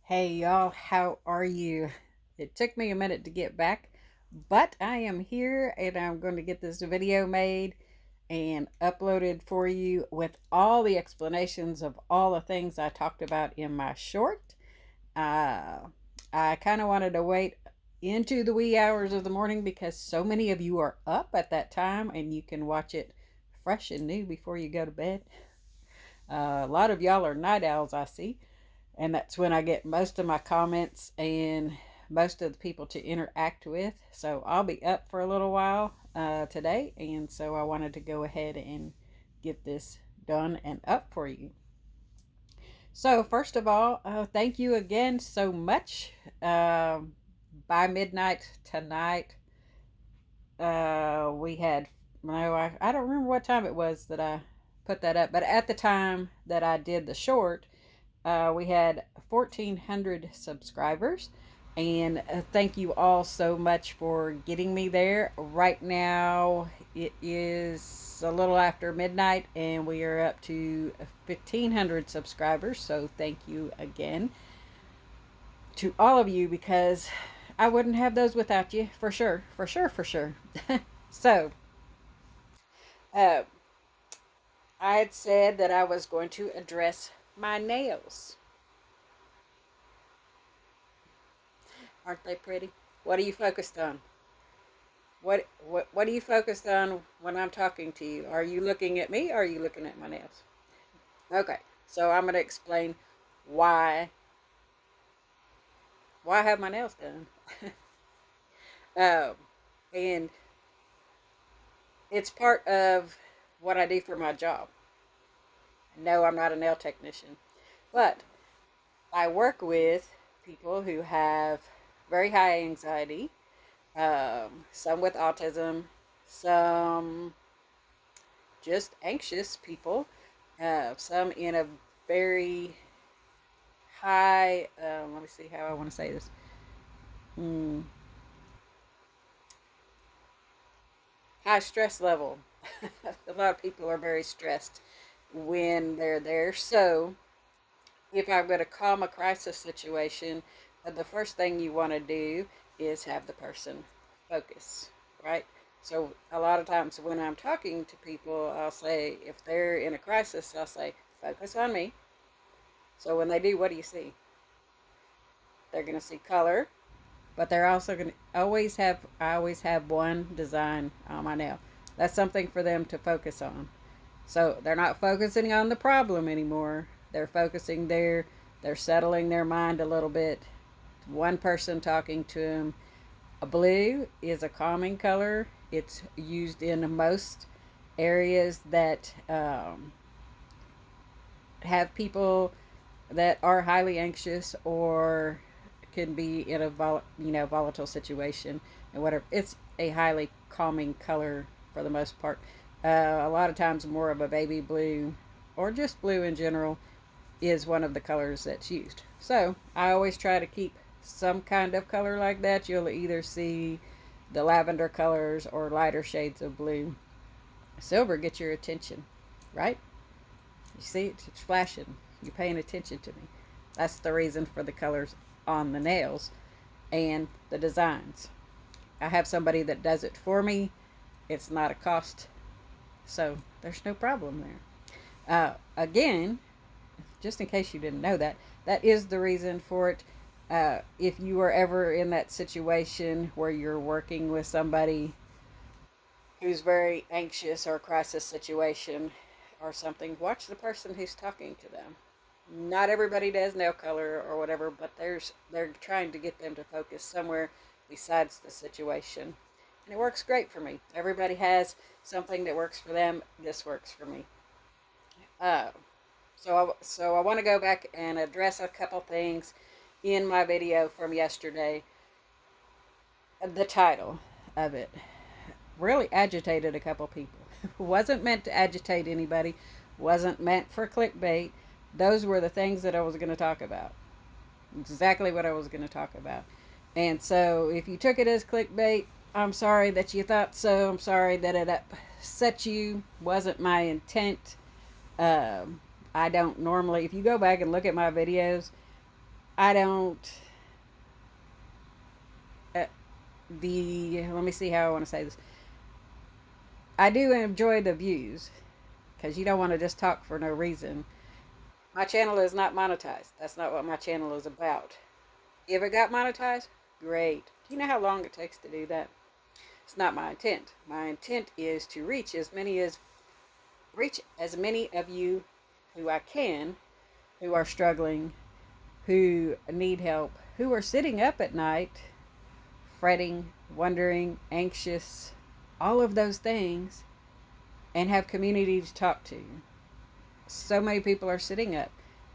Hey y'all, how are you? It took me a minute to get back, but I am here and I'm going to get this video made and uploaded for you with all the explanations of all the things I talked about in my short. Uh, I kind of wanted to wait into the wee hours of the morning because so many of you are up at that time and you can watch it fresh and new before you go to bed. A lot of y'all are night owls, I see, and that's when I get most of my comments and most of the people to interact with. So I'll be up for a little while today, and so I wanted to go ahead and get this done and up for you. So first of all, thank you again so much. By midnight tonight, we had no, I don't remember what time it was that I put that up, but at the time that I did the short, we had 1,400 subscribers. And thank you all so much for getting me there. Right now, it is a little after midnight, and we are up to 1,500 subscribers. So, thank you again to all of you because I wouldn't have those without you, for sure, for sure, for sure. So, uh, I had said that I was going to address my nails. Aren't they pretty? What are you focused on? What are you focused on when I'm talking to you? Are you looking at me or are you looking at my nails? Okay. So I'm going to explain why I have my nails done. um, and it's part of what I do for my job. No, I'm not a nail technician, but I work with people who have very high anxiety, some with autism, some just anxious people, some in a very high, let me see how I want to say this. Hmm, high stress level. A lot of people are very stressed when they're there. So, if I'm going to calm a crisis situation, the first thing you want to do is have the person focus, right? So, a lot of times when I'm talking to people, I'll say, if they're in a crisis, I'll say, focus on me. So, when they do, what do you see? They're going to see color, but they're also going to I always have one design on my nail. That's something for them to focus on. So they're not focusing on the problem anymore. They're settling their mind a little bit. One person talking to them. A blue is a calming color. It's used in most areas that have people that are highly anxious or can be in a volatile situation and whatever. It's a highly calming color for the most part. A lot of times, more of a baby blue or just blue in general is one of the colors that's used. So I always try to keep some kind of color like that. You'll either see the lavender colors or lighter shades of blue. Silver gets your attention, right? You see it, it's flashing. You're paying attention to me. That's the reason for the colors on the nails and the designs. I have somebody that does it for me. It's not a cost, so there's no problem there. Again, just in case you didn't know that, that is the reason for it. If you are ever in that situation where you're working with somebody who's very anxious or crisis situation or something, watch the person who's talking to them. Not everybody does nail color or whatever, but they're trying to get them to focus somewhere besides the situation. And it works great for me. Everybody has something that works for them. This works for me. Uh, so I want to go back and address a couple things in my video from yesterday. The title of it really agitated a couple people. Wasn't meant to agitate anybody. Wasn't meant for clickbait. Those were the things that I was going to talk about. Exactly what I was going to talk about. And so if you took it as clickbait, I'm sorry that you thought so. I'm sorry that it upset you. Wasn't my intent. I don't normally, if you go back and look at my videos, I don't. Uh, let me see how I want to say this. I do enjoy the views because you don't want to just talk for no reason. My channel is not monetized. That's not what my channel is about. If it got monetized, great. Do you know how long it takes to do that? It's not my intent. My intent is to reach as many of you who I can, who are struggling, who need help, who are sitting up at night, fretting, wondering, anxious, all of those things, and have community to talk to. So many people are sitting up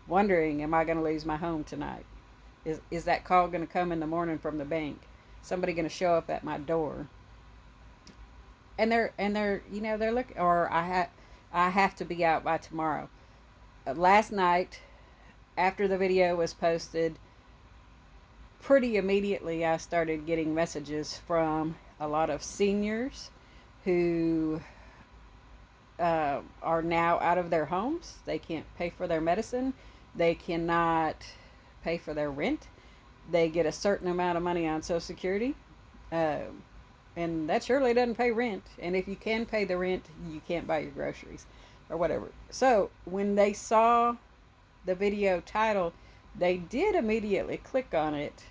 wondering, am I going to lose my home tonight? Is that call going to come in the morning from the bank? Somebody going to show up at my door? And they're they're looking, or I have to be out by tomorrow. Last night, after the video was posted, pretty immediately I started getting messages from a lot of seniors who are now out of their homes. They can't pay for their medicine. They cannot pay for their rent. They get a certain amount of money on Social Security, uh, and that surely doesn't pay rent. And if you can pay the rent, you can't buy your groceries or whatever. So when they saw the video title, they did immediately click on it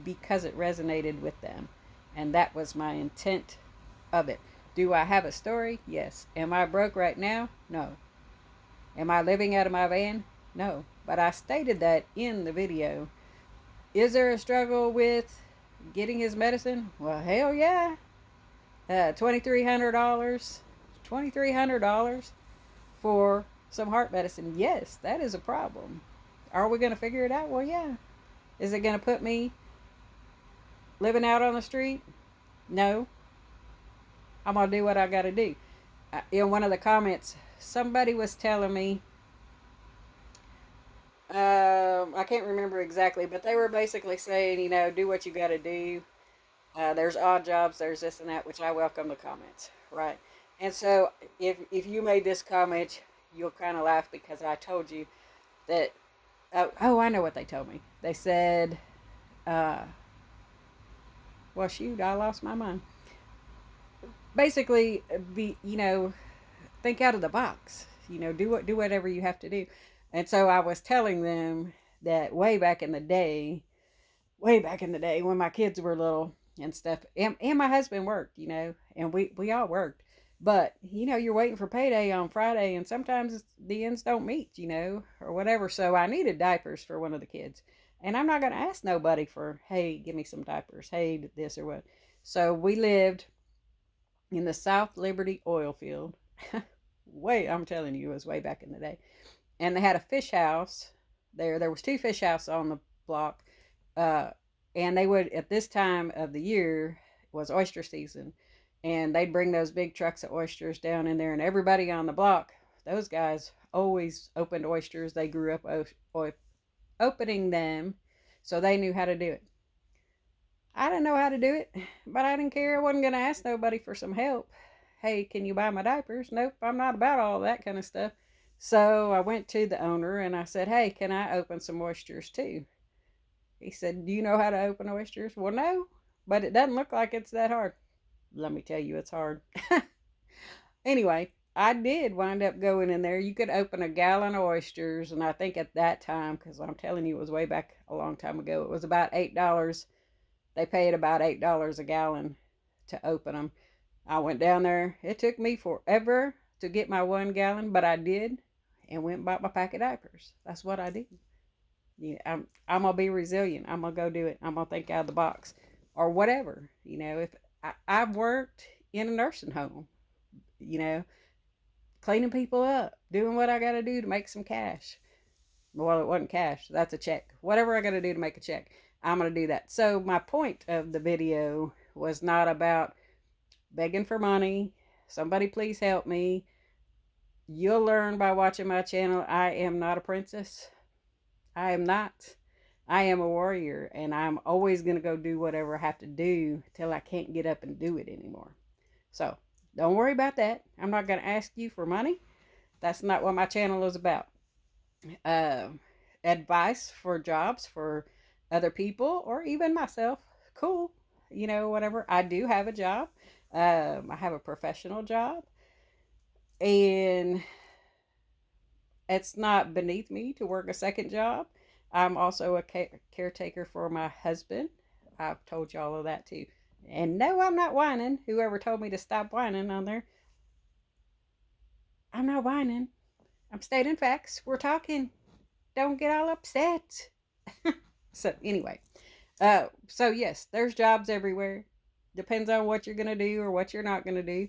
because it resonated with them. And that was my intent of it. Do I have a story? Yes. Am I broke right now? No. Am I living out of my van? No. But I stated that in the video. Is there a struggle with getting his medicine? Well, hell yeah. $2,300. $2,300 for some heart medicine. Yes, that is a problem. Are we going to figure it out? Well, yeah. Is it going to put me living out on the street? No. I'm going to do what I got to do. In one of the comments, somebody was telling me, I can't remember exactly, but they were basically saying, do what you got to do. There's odd jobs, there's this and that, which I welcome the comments, right? And so if you made this comment, you'll kind of laugh because I told you that. Oh, I know what they told me. They said, uh, well, shoot, I lost my mind. Basically, think out of the box. Do whatever you have to do. And so I was telling them that way back in the day when my kids were little and stuff, and my husband worked, and we all worked. But, you're waiting for payday on Friday, and sometimes the ends don't meet, or whatever. So I needed diapers for one of the kids. And I'm not going to ask nobody for, hey, give me some diapers. Hey, this or what. So we lived in the South Liberty oil field. I'm telling you, it was way back in the day. And they had a fish house there. There was two fish houses on the block. Uh, and they would, at this time of the year, was oyster season. And they'd bring those big trucks of oysters down in there. And everybody on the block, those guys always opened oysters. They grew up opening them. So they knew how to do it. I didn't know how to do it, but I didn't care. I wasn't going to ask nobody for some help. Hey, can you buy my diapers? Nope, I'm not about all that kind of stuff. So I went to the owner and I said, hey, can I open some oysters too? He said, do you know how to open oysters? Well, no, but it doesn't look like it's that hard. Let me tell you, it's hard. Anyway, I did wind up going in there. You could open a gallon of oysters, and I think at that time, because I'm telling you, it was way back a long time ago, it was about $8. They paid about $8 a gallon to open them. I went down there. It took me forever to get my 1 gallon, but I did, and went and bought my pack of diapers. That's what I did. I'm gonna be resilient. I'm gonna go do it. I'm gonna think out of the box, or whatever. If I've worked in a nursing home, you know, cleaning people up, doing what I got to do to make some cash. Well, it wasn't cash. That's a check. Whatever I got to do to make a check, I'm going to do that. So my point of the video was not about begging for money. Somebody please help me. You'll learn by watching my channel. I am not a princess. I am not. I am a warrior, and I'm always going to go do whatever I have to do till I can't get up and do it anymore. So don't worry about that. I'm not going to ask you for money. That's not what my channel is about. Uh, Advice for jobs, for other people or even myself, cool, whatever. I do have a job. I have a professional job, and it's not beneath me to work a second job. I'm also a caretaker for my husband. I've told you all of that too. And no, I'm not whining. Whoever told me to stop whining on there, I'm not whining. I'm stating facts. We're talking. Don't get all upset. So, anyway, so yes, there's jobs everywhere. Depends on what you're going to do or what you're not going to do.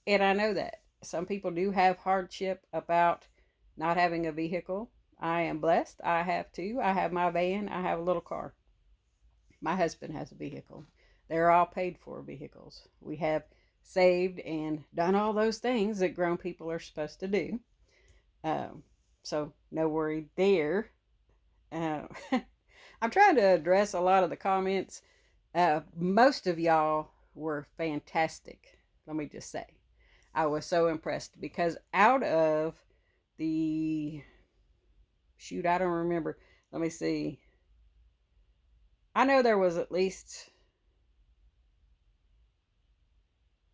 And I know that some people do have hardship about not having a vehicle. I am blessed. I have two. I have my van. I have a little car. My husband has a vehicle. They're all paid for vehicles. We have saved and done all those things that grown people are supposed to do. Um, so no worry there. Uh, I'm trying to address a lot of the comments. Most of y'all were fantastic. Let me just say. I was so impressed because out of the shoot, I don't remember. Let me see. I know there was at least,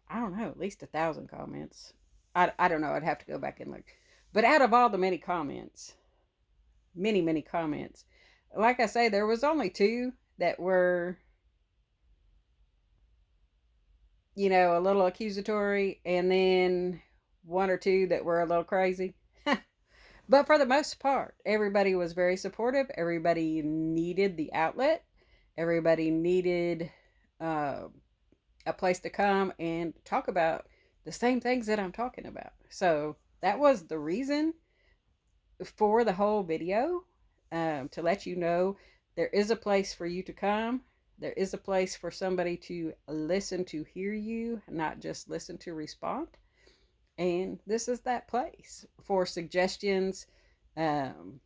I don't know, at least 1,000 comments. I don't know. I'd have to go back and look. But out of all the many comments, many comments, like I say, there was only two that were, a little accusatory, and then one or two that were a little crazy. But for the most part, everybody was very supportive. Everybody needed the outlet. Everybody needed uh, a place to come and talk about the same things that I'm talking about. So that was the reason for the whole video, to let you know there is a place for you to come. There is a place for somebody to listen to hear you, not just listen to respond. And this is that place for suggestions, um,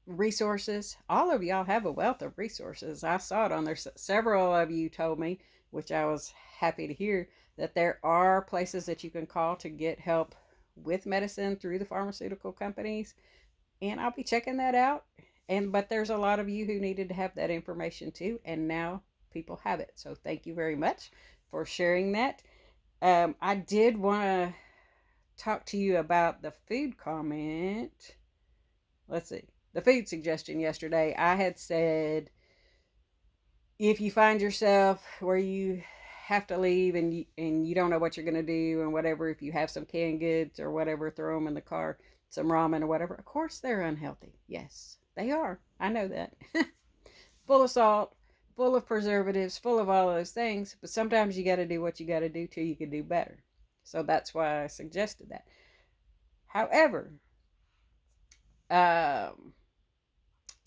resources. All of y'all have a wealth of resources. I saw it on there. Several of you told me, which I was happy to hear, that there are places that you can call to get help with medicine through the pharmaceutical companies. And I'll be checking that out. But there's a lot of you who needed to have that information too. And now people have it. So thank you very much for sharing that. I did want to talk to you about the food comment. Let's see. The food suggestion yesterday. I had said, if you find yourself where you have to leave and you don't know what you're going to do and whatever, if you have some canned goods or whatever, throw them in the car, some ramen or whatever. Of course, they're unhealthy. Yes, they are. I know that. Full of salt, full of preservatives, full of all those things. But sometimes you got to do what you got to do till you can do better. So that's why I suggested that. However, um,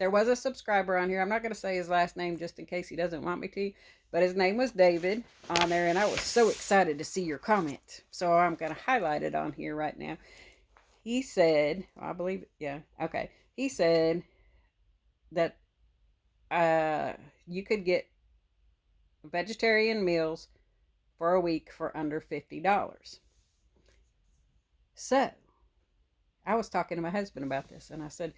there was a subscriber on here. I'm not going to say his last name just in case he doesn't want me to, but his name was David on there, and I was so excited to see your comment. So I'm going to highlight it on here right now. He said, I believe, yeah, okay. He said that you could get vegetarian meals for a week for under $50. So I was talking to my husband about this, and I said,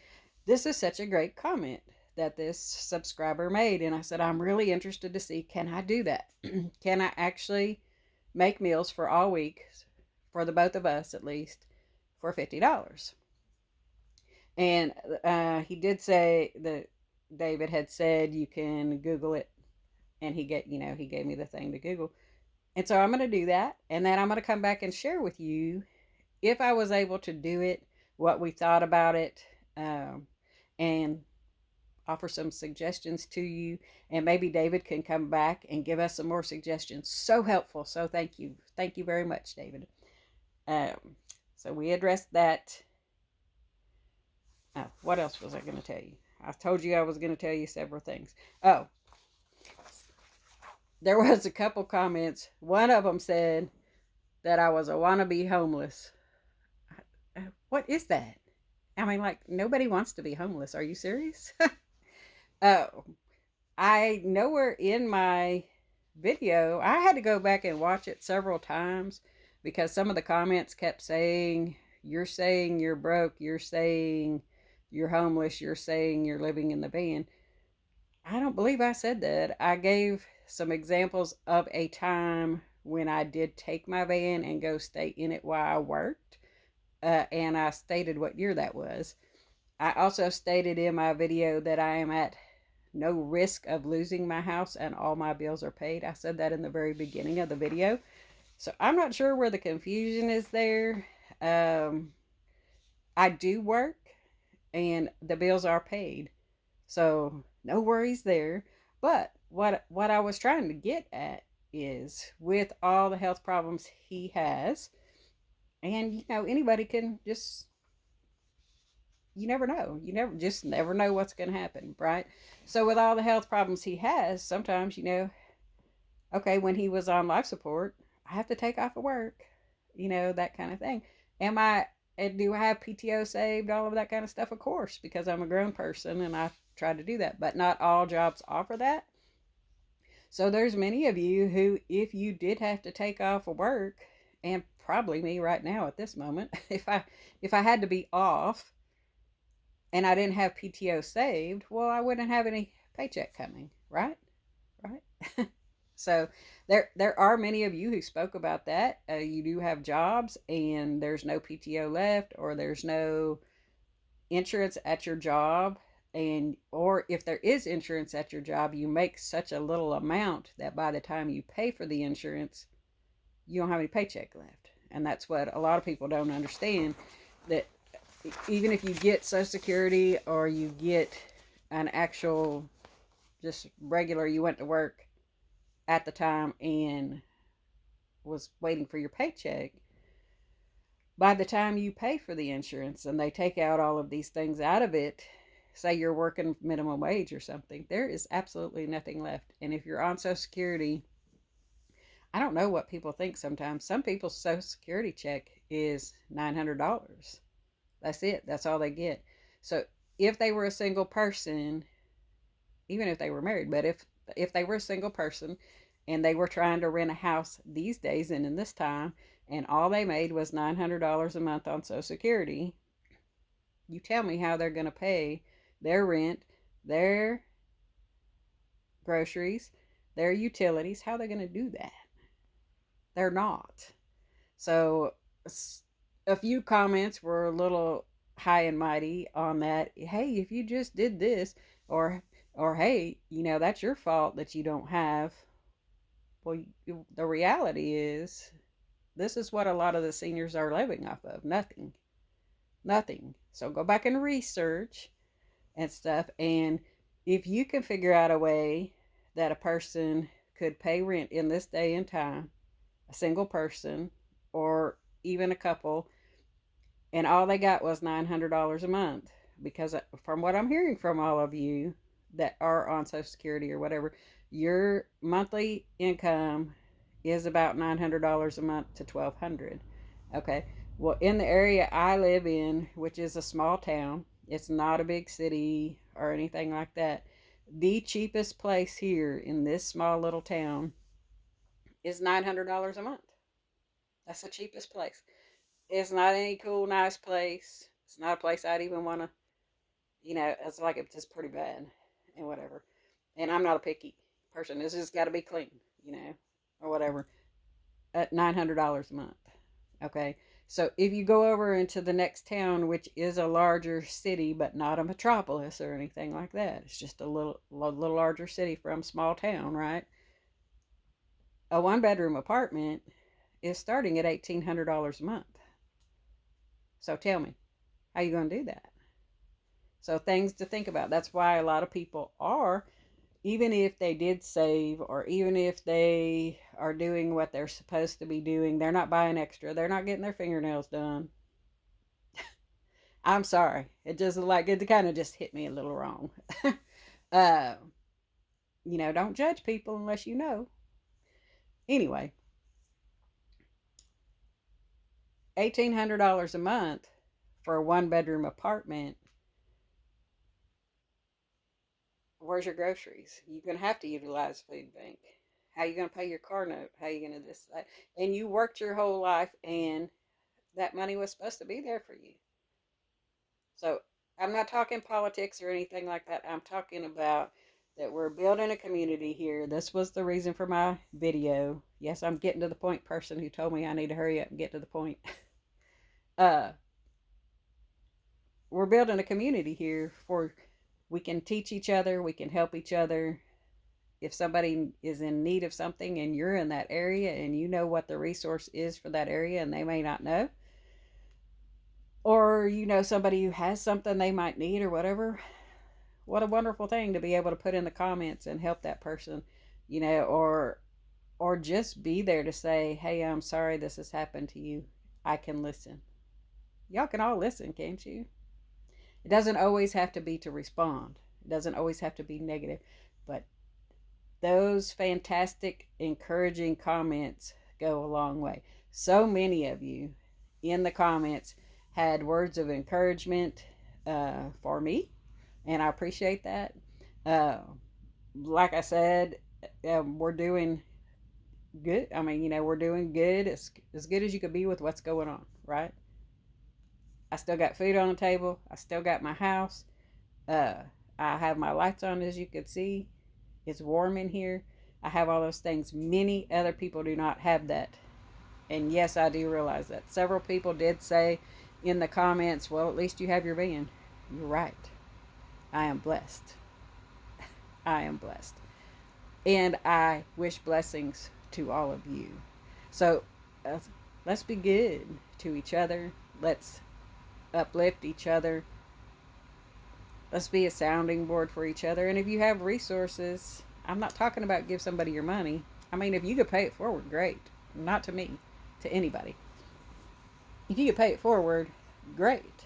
this is such a great comment that this subscriber made. And I said, I'm really interested to see, can I do that? Can I actually make meals for all week, for the both of us at least, for $50? And he did say that David had said you can Google it, and he gave me the thing to Google. And so I'm going to do that, and then I'm going to come back and share with you if I was able to do it, what we thought about it, and offer some suggestions to you. And maybe David can come back and give us some more suggestions. So helpful. So thank you. Thank you very much, David. So we addressed that. Oh, what else was I going to tell you? I told you I was going to tell you several things. Oh, there was a couple comments. One of them said that I was a wannabe homeless. What is that? I mean, like, nobody wants to be homeless. Are you serious? Oh, I nowhere in my video, I had to go back and watch it several times because some of the comments kept saying you're broke, you're saying you're homeless, you're saying you're living in the van. I don't believe I said that. I gave some examples of a time when I did take my van and go stay in it while I worked. And I stated what year that was. I also stated in my video that I am at no risk of losing my house and all my bills are paid. I said that in the very beginning of the video. So I'm not sure where the confusion is there. Um, I do work and the bills are paid. So no worries there. But what I was trying to get at is with all the health problems he has, and anybody can just, you never know. You never know what's going to happen, right? So with all the health problems he has, sometimes okay, when he was on life support, I have to take off of work, that kind of thing. Am I do I have PTO saved, all of that kind of stuff? Of course, because I'm a grown person and I try to do that, but not all jobs offer that. So there's many of you who, if you did have to take off of work, and probably me right now at this moment, if I had to be off and I didn't have PTO saved, well, I wouldn't have any paycheck coming, right? Right. So there are many of you who spoke about that. You do have jobs and there's no PTO left, or there's no insurance at your job, and or if there is insurance at your job, you make such a little amount that by the time you pay for the insurance, you don't have any paycheck left. And that's what a lot of people don't understand, that even if you get Social Security or you get an actual just regular, you went to work at the time and was waiting for your paycheck, by the time you pay for the insurance and they take out all of these things out of it, say you're working minimum wage or something, there is absolutely nothing left. And if you're on Social Security, I don't know what people think sometimes. Some people's Social Security check is $900. That's it. That's all they get. So if they were a single person, even if they were married, but if they were a single person and they were trying to rent a house these days and in this time, and all they made was $900 a month on Social Security, you tell me how they're going to pay their rent, their groceries, their utilities. How are they going to do that? They're not. So a few comments were a little high and mighty on that. Hey, if you just did this, or hey, that's your fault that you don't have. Well, the reality is, this is what a lot of the seniors are living off of. Nothing. Nothing. So go back and research and stuff. And if you can figure out a way that a person could pay rent in this day and time, a single person or even a couple, and all they got was $900 a month, because from what I'm hearing from all of you that are on Social Security or whatever, your monthly income is about $900 a month to $1,200. Okay. Well, in the area I live in, which is a small town, it's not a big city or anything like that. The cheapest place here in this small little town is $900 a month. That's the cheapest place. It's not any cool, nice place. It's not a place I'd even want to, it's like it's just pretty bad and whatever. And I'm not a picky person. This has got to be clean, or whatever. At $900 a month. Okay. So if you go over into the next town, which is a larger city, but not a metropolis or anything like that, it's just a little larger city from small town, right? A 1 bedroom apartment is starting at $1,800 a month. So tell me, how you going to do that? So things to think about. That's why a lot of people are, even if they did save, or even if they are doing what they're supposed to be doing, they're not buying extra. They're not getting their fingernails done. I'm sorry. It kind of just hit me a little wrong. uh, don't judge people unless you know. Anyway, $1,800 a month for a 1 bedroom apartment. Where's your groceries? You're gonna have to utilize food bank. How you gonna pay your car note? How you gonna this that? And you worked your whole life, and that money was supposed to be there for you. So I'm not talking politics or anything like that. I'm talking about that we're building a community here. This was the reason for my video. Yes, I'm getting to the point, person who told me I need to hurry up and get to the point. uh, we're building a community here for we can teach each other, we can help each other. If somebody is in need of something and you're in that area and you know what the resource is for that area and they may not know, or you know somebody who has something they might need or whatever, what a wonderful thing to be able to put in the comments and help that person, or just be there to say, hey, I'm sorry this has happened to you. I can listen. Y'all can all listen, can't you? It doesn't always have to be to respond. It doesn't always have to be negative, but those fantastic encouraging comments go a long way. So many of you in the comments had words of encouragement for me, and I appreciate that. uh, like I said, we're doing good. I mean, we're doing good, as good as you could be with what's going on, right? I still got food on the table. I still got my house. Uh, I have my lights on, as you can see. It's warm in here. I have all those things. Many other people do not have that. And yes, I do realize that. Several people did say in the comments, well, at least you have your van. You're right. I am blessed. I am blessed. And I wish blessings to all of you. So uh, let's be good to each other. Let's uplift each other. Let's be a sounding board for each other. And if you have resources, I'm not talking about give somebody your money. I mean, if you could pay it forward, great. Not to me, to anybody. If you could pay it forward, great.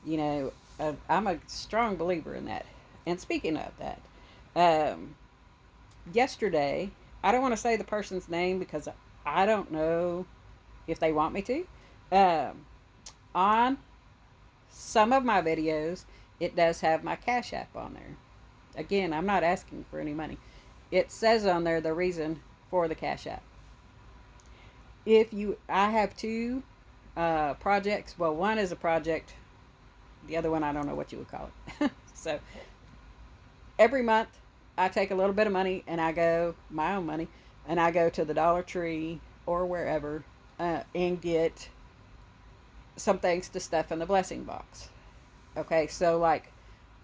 I'm a strong believer in that. And speaking of that, um, yesterday, I don't want to say the person's name because I don't know if they want me to. Um, on some of my videos, it does have my Cash App on there. Again, I'm not asking for any money. It says on there the reason for the Cash App. I have two projects. Well, one is a project. The other one, I don't know what you would call it. So every month, I take a little bit of money and I go, my own money, and I go to the Dollar Tree or wherever and get some things to stuff in the blessing box. Okay, so like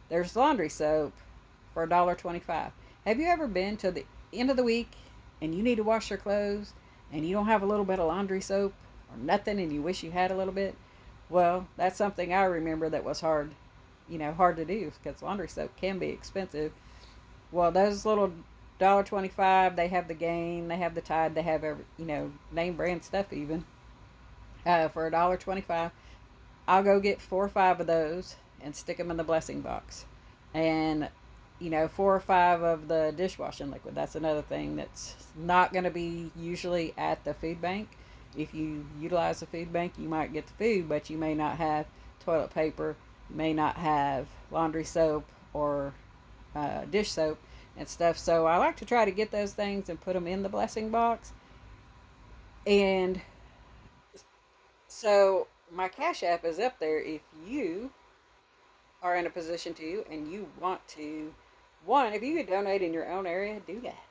there's laundry soap for $1.25. Have you ever been to the end of the week and you need to wash your clothes and you don't have a little bit of laundry soap or nothing and you wish you had a little bit? Well, that's something I remember that was hard to do because laundry soap can be expensive. Well, those little $1.25, they have the Gain, they have the Tide, they have every name brand stuff even. For $1.25, I'll go get 4 or 5 of those and stick them in the blessing box, and 4 or 5 of the dishwashing liquid. That's another thing that's not going to be usually at the food bank. If you utilize the food bank, you might get the food, but you may not have toilet paper, you may not have laundry soap or dish soap and stuff. So I like to try to get those things and put them in the blessing box. And so my Cash App is up there if you are in a position to and you want to. One, if you could donate in your own area, do that.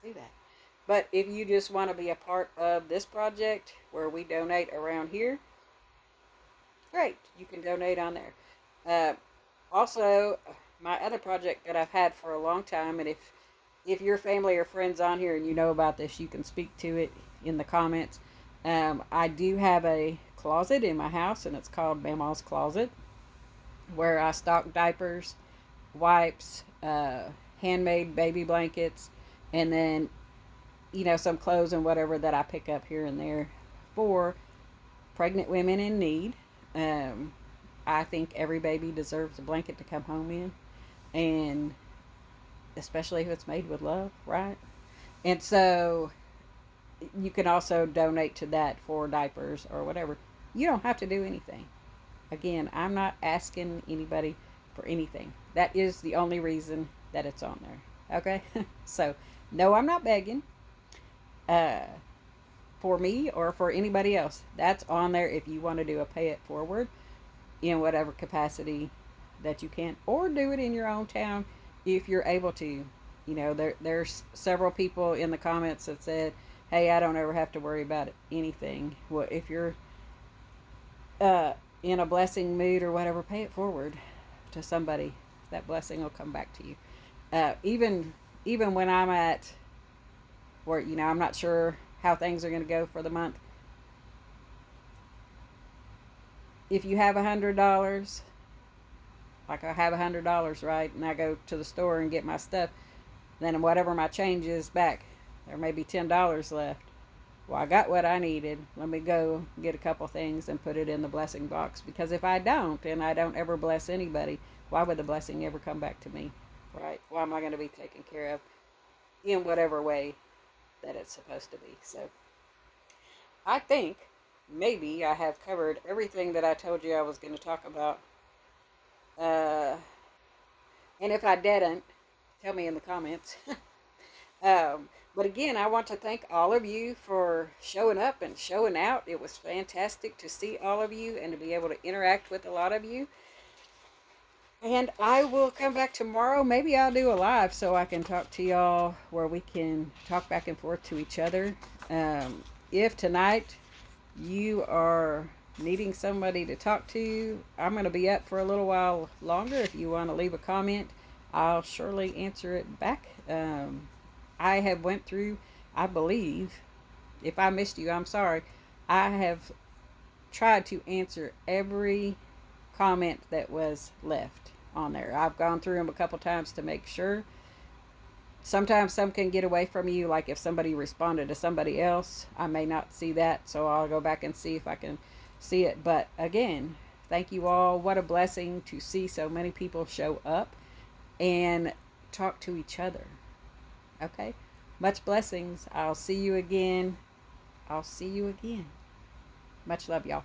Do that. But if you just want to be a part of this project where we donate around here, great. You can donate on there. Also, my other project that I've had for a long time, and if your family or friends on here and you know about this, you can speak to it in the comments. I do have a closet in my house, and it's called Mama's Closet, where I stock diapers, wipes, handmade baby blankets, and then some clothes and whatever that I pick up here and there for pregnant women in need. Um, I think every baby deserves a blanket to come home in, and especially if it's made with love, right? And so you can also donate to that for diapers or whatever. You don't have to do anything. Again, I'm not asking anybody for anything. That is the only reason that it's on there. Okay? So, no, I'm not begging uh, for me or for anybody else. That's on there if you want to do a pay it forward in whatever capacity that you can, or do it in your own town if you're able to. There's several people in the comments that said, "Hey, I don't ever have to worry about anything." Well, if you're uh, in a blessing mood or whatever, pay it forward to somebody. That blessing will come back to you. Even when I'm at where I'm not sure how things are going to go for the month. If you have $100, like I have $100, right, and I go to the store and get my stuff, then whatever my change is back, there may be $10 left. Well, I got what I needed. Let me go get a couple things and put it in the blessing box. Because if I don't, and I don't ever bless anybody, why would the blessing ever come back to me? Right? Why am I going to be taken care of in whatever way that it's supposed to be? So I think maybe I have covered everything that I told you I was going to talk about. Uh, and if I didn't, tell me in the comments. But again, I want to thank all of you for showing up and showing out. It was fantastic to see all of you and to be able to interact with a lot of you. And I will come back tomorrow. Maybe I'll do a live so I can talk to y'all where we can talk back and forth to each other. If tonight you are needing somebody to talk to, I'm going to be up for a little while longer. If you want to leave a comment, I'll surely answer it back. I have went through, I believe, if I missed you, I'm sorry. I have tried to answer every comment that was left on there. I've gone through them a couple times to make sure. Sometimes some can get away from you, like if somebody responded to somebody else, I may not see that, so I'll go back and see if I can see it. But again, thank you all. What a blessing to see so many people show up and talk to each other. Okay? Much blessings. I'll see you again. Much love, y'all.